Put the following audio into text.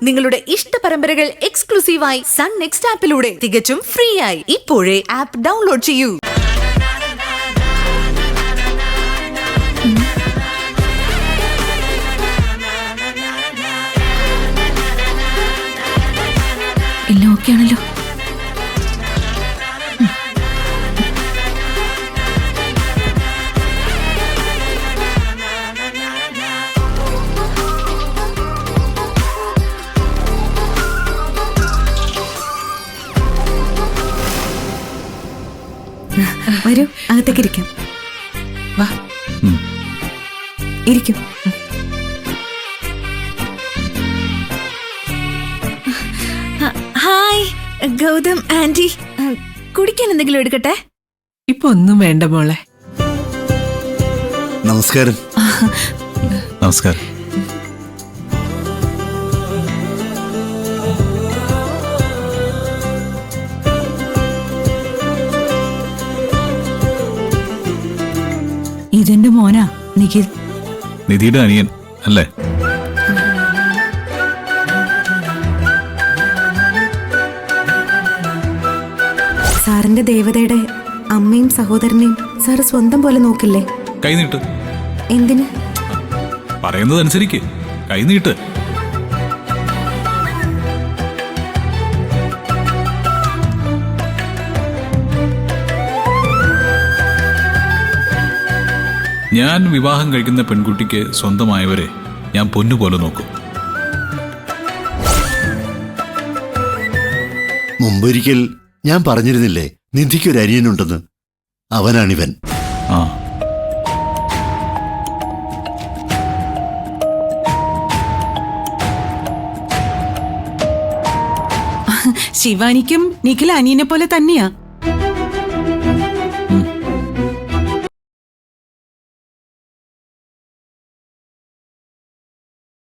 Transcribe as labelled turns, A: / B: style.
A: നിങ്ങളുടെ ഇഷ്ട പരമ്പരകൾ എക്സ്ക്ലൂസീവായി സൺ നെക്സ്റ്റ് ആപ്പിലൂടെ തികച്ചും ഫ്രീ ആയി ഇപ്പോഴേ ആപ്പ് ഡൗൺലോഡ് ചെയ്യൂ.
B: എല്ലാം ഓക്കെ ആണല്ലോ.
C: വരൂ, അകത്തേക്ക് ഇരിക്കാം.
B: വാ,
C: ഇരിക്കും. ഹായ് ഗൗതം ആന്റി, കുടിക്കാൻ എന്തെങ്കിലും എടുക്കട്ടെ?
B: ഇപ്പൊ ഒന്നും വേണ്ട മോളെ.
D: നമസ്കാരം.
E: നമസ്കാരം.
C: ഇതെന്റെ മോനാ നിഖിൽ.
E: നിധിയുടെ അനിയൻ അല്ലേ?
C: സാറിന്റെ ദേവതയുടെ അമ്മയും സഹോദരനെയും സാറ് സ്വന്തം പോലെ നോക്കില്ലേ?
E: കൈനീട്ട്.
C: എന്തിന്?
E: പറയുന്നതനുസരിക്ക് കൈനീട്ട്. ഞാൻ വിവാഹം കഴിക്കുന്ന പെൺകുട്ടിക്ക് സ്വന്തമായവരെ ഞാൻ പൊന്നുപോലെ നോക്കും.
D: മുമ്പൊരിക്കൽ ഞാൻ പറഞ്ഞിരുന്നില്ലേ നിധിക്കൊരു അനിയനുണ്ടെന്ന്? അവനാണിവൻ.
E: ആ,
B: ശിവാനിക്കും നിഖിൽ അനിയനെ പോലെ തന്നെയാ.